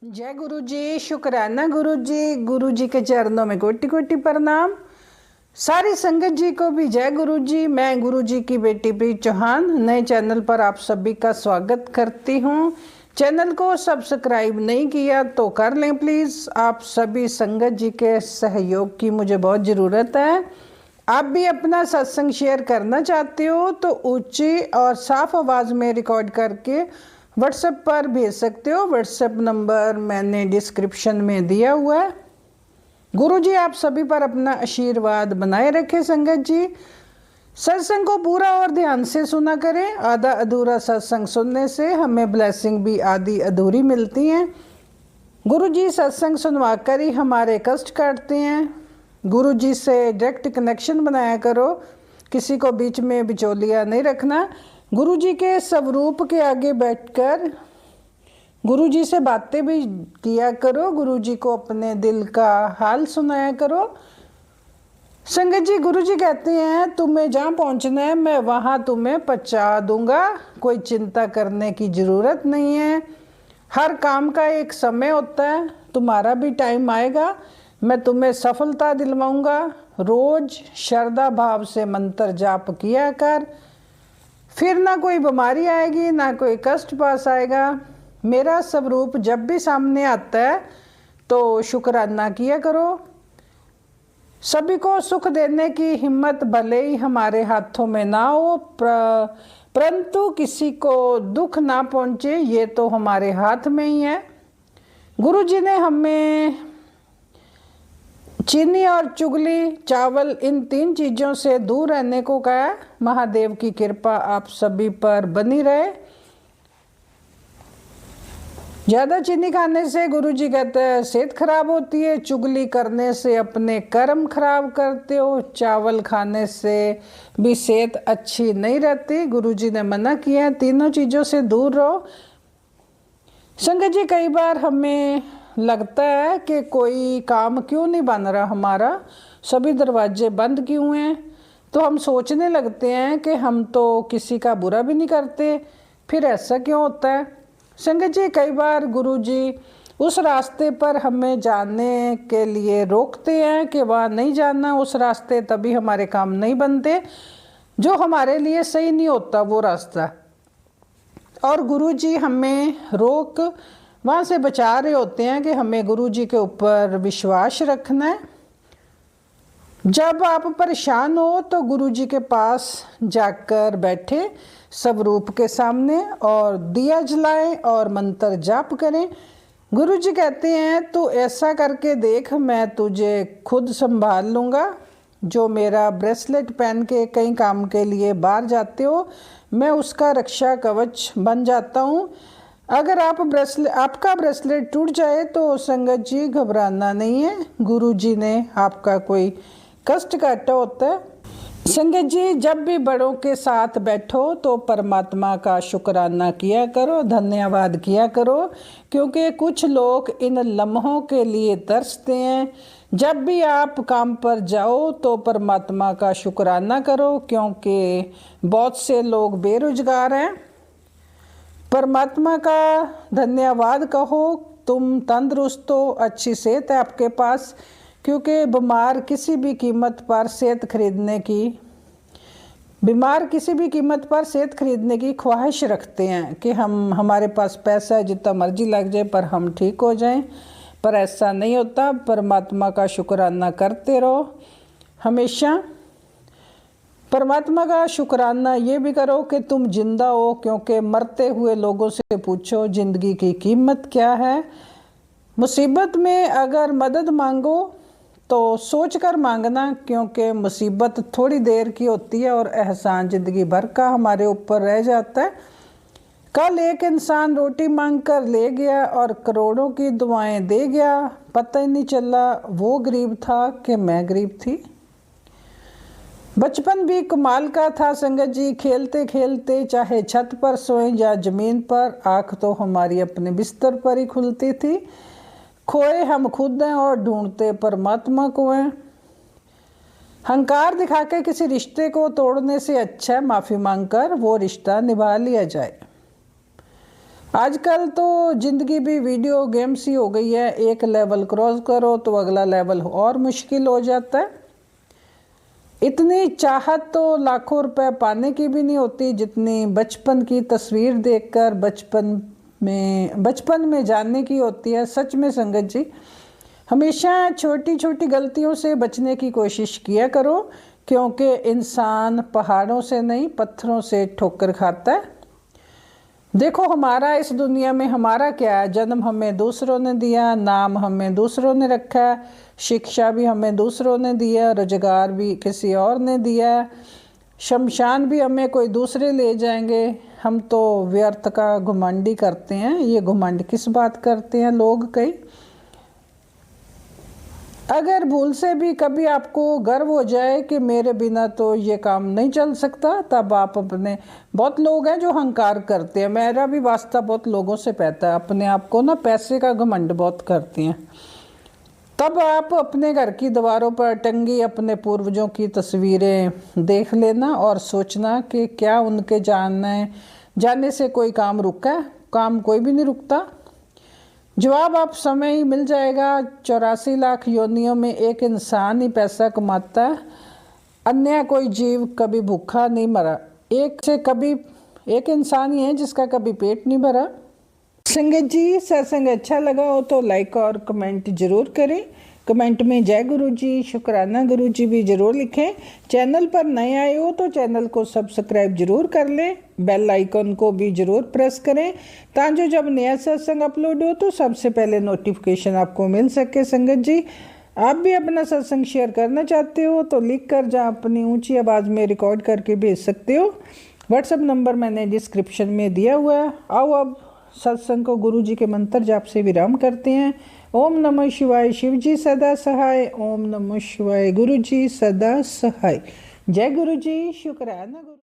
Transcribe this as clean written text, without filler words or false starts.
जय गुरु जी। शुक्राना गुरु जी। गुरु जी के चरणों में कोटि कोटि प्रणाम। सारी संगत जी को भी जय गुरु जी। मैं गुरु जी की बेटी प्रीत चौहान नए चैनल पर आप सभी का स्वागत करती हूँ। चैनल को सब्सक्राइब नहीं किया तो कर लें प्लीज़। आप सभी संगत जी के सहयोग की मुझे बहुत ज़रूरत है। आप भी अपना सत्संग शेयर करना चाहते हो तो ऊंची और साफ आवाज़ में रिकॉर्ड करके व्हाट्सएप पर भेज सकते हो। व्हाट्सएप नंबर मैंने डिस्क्रिप्शन में दिया हुआ है। गुरु जी आप सभी पर अपना आशीर्वाद बनाए रखें। संगत जी सत्संग को पूरा और ध्यान से सुना करें। आधा अधूरा सत्संग सुनने से हमें ब्लेसिंग भी आधी अधूरी मिलती हैं। गुरु जी सत्संग सुनवा कर ही हमारे कष्ट काटते हैं। गुरु जी से डायरेक्ट कनेक्शन बनाया करो, किसी को बीच में बिचौलिया नहीं रखना। गुरु जी के स्वरूप के आगे बैठकर गुरु जी से बातें भी किया करो। गुरु जी को अपने दिल का हाल सुनाया करो। संगत जी गुरु जी कहते हैं तुम्हें जहाँ पहुँचना है मैं वहाँ तुम्हें पहुँचा दूंगा। कोई चिंता करने की ज़रूरत नहीं है। हर काम का एक समय होता है। तुम्हारा भी टाइम आएगा, मैं तुम्हें सफलता दिलवाऊंगा। रोज श्रद्धा भाव से मंत्र जाप किया कर, फिर ना कोई बीमारी आएगी ना कोई कष्ट पास आएगा। मेरा स्वरूप जब भी सामने आता है तो शुक्राना किया करो। सभी को सुख देने की हिम्मत भले ही हमारे हाथों में ना हो, परंतु किसी को दुख ना पहुंचे ये तो हमारे हाथ में ही है। गुरु जी ने हमें चीनी और चुगली चावल इन 3 चीज़ों से दूर रहने को कहा। महादेव की कृपा आप सभी पर बनी रहे। ज़्यादा चीनी खाने से गुरु जी कहते हैं सेहत खराब होती है। चुगली करने से अपने कर्म खराब करते हो। चावल खाने से भी सेहत अच्छी नहीं रहती। गुरु जी ने मना किया है, तीनों चीज़ों से दूर रहो। संगत जी कई बार हमें लगता है कि कोई काम क्यों नहीं बन रहा हमारा, सभी दरवाजे बंद क्यों हैं। तो हम सोचने लगते हैं कि हम तो किसी का बुरा भी नहीं करते, फिर ऐसा क्यों होता है। संगत जी कई बार गुरु जी उस रास्ते पर हमें जाने के लिए रोकते हैं कि वहाँ नहीं जाना, उस रास्ते तभी हमारे काम नहीं बनते, जो हमारे लिए सही नहीं होता वो रास्ता। और गुरु जी हमें रोक वहाँ से बचा रहे होते हैं कि हमें गुरु जी के ऊपर विश्वास रखना है। जब आप परेशान हो तो गुरु जी के पास जाकर बैठे स्वरूप के सामने और दिया जलाएं और मंत्र जाप करें। गुरु जी कहते हैं तू ऐसा करके देख, मैं तुझे खुद संभाल लूँगा। जो मेरा ब्रेसलेट पहन के कई काम के लिए बाहर जाते हो, मैं उसका रक्षा कवच बन जाता हूँ। अगर आपका ब्रेसलेट टूट जाए तो संगत जी घबराना नहीं है, गुरु जी ने आपका कोई कष्ट काटा होता है। संगत जी जब भी बड़ों के साथ बैठो तो परमात्मा का शुक्राना किया करो, धन्यवाद किया करो, क्योंकि कुछ लोग इन लम्हों के लिए तरसते हैं। जब भी आप काम पर जाओ तो परमात्मा का शुक्राना करो, क्योंकि बहुत से लोग बेरोजगार हैं। परमात्मा का धन्यवाद कहो। तुम तंदुरुस्त हो, अच्छी सेहत है आपके पास, क्योंकि बीमार किसी भी कीमत पर सेहत खरीदने की ख्वाहिश रखते हैं कि हमारे पास पैसा है, जितना मर्जी लग जाए पर हम ठीक हो जाएं, पर ऐसा नहीं होता। परमात्मा का शुक्राना करते रहो हमेशा। परमात्मा का शुक्राना ये भी करो कि तुम जिंदा हो, क्योंकि मरते हुए लोगों से पूछो जिंदगी की कीमत क्या है। मुसीबत में अगर मदद मांगो तो सोच कर मांगना, क्योंकि मुसीबत थोड़ी देर की होती है और एहसान ज़िंदगी भर का हमारे ऊपर रह जाता है। कल एक इंसान रोटी मांग कर ले गया और करोड़ों की दुआएं दे गया, पता ही नहीं चला वो गरीब था कि मैं गरीब थी। बचपन भी कमाल का था संगत जी, खेलते खेलते चाहे छत पर सोएं या ज़मीन पर, आँख तो हमारी अपने बिस्तर पर ही खुलती थी। खोए हम खुद हैं और ढूंढते परमात्मा को हैं। हंकार दिखा के किसी रिश्ते को तोड़ने से अच्छा है माफ़ी मांगकर वो रिश्ता निभा लिया जाए। आजकल तो ज़िंदगी भी वीडियो गेम सी हो गई है। एक लेवल क्रॉस करो तो अगला लेवल और मुश्किल हो जाता है। इतनी चाहत तो लाखों रुपए पाने की भी नहीं होती जितनी बचपन की तस्वीर देखकर बचपन में जानने की होती है। सच में संगत जी, हमेशा छोटी छोटी गलतियों से बचने की कोशिश किया करो, क्योंकि इंसान पहाड़ों से नहीं पत्थरों से ठोकर खाता है। देखो, हमारा इस दुनिया में हमारा क्या है? जन्म हमें दूसरों ने दिया, नाम हमें दूसरों ने रखा है, शिक्षा भी हमें दूसरों ने दिया, रोजगार भी किसी और ने दिया, शमशान भी हमें कोई दूसरे ले जाएंगे। हम तो व्यर्थ का घुमंडी करते हैं। ये घुमंड किस बात करते हैं लोग कई? अगर भूल से भी कभी आपको गर्व हो जाए कि मेरे बिना तो ये काम नहीं चल सकता, तब आप अपने, बहुत लोग हैं जो अहंकार करते हैं, मेरा भी वास्ता बहुत लोगों से पैता है, अपने आप को ना पैसे का घमंड बहुत करते हैं। तब आप अपने घर की दीवारों पर टंगी अपने पूर्वजों की तस्वीरें देख लेना और सोचना कि क्या उनके जाने से कोई काम रुका है? काम कोई भी नहीं रुकता। जवाब आप समय ही मिल जाएगा। 84 लाख योनियों में एक इंसान ही पैसा कमाता है, अन्य कोई जीव कभी भूखा नहीं मरा। एक इंसान ही है जिसका कभी पेट नहीं भरा। संगत जी, सत्संग अच्छा लगा हो तो लाइक और कमेंट जरूर करें। कमेंट में जय गुरु जी, शुक्राना गुरु जी भी जरूर लिखें। चैनल पर नए आए हो तो चैनल को सब्सक्राइब जरूर कर लें, बेल आइकन को भी जरूर प्रेस करें, ताकि जब नया सत्संग अपलोड हो तो सबसे पहले नोटिफिकेशन आपको मिल सके। संगत जी, आप भी अपना सत्संग शेयर करना चाहते हो तो लिख कर जहाँ अपनी ऊंची आवाज़ में रिकॉर्ड करके भेज सकते हो। व्हाट्सएप नंबर मैंने डिस्क्रिप्शन में दिया हुआ है। आओ अब सत्संग को गुरु जी के मंत्र जाप से विराम करते हैं। ओम नमः शिवाय, शिव जी सदा सहाय। ओम नमः शिवाय, गुरु जी सदा सहाय। जय गुरु जी, शुक्राना गुरु।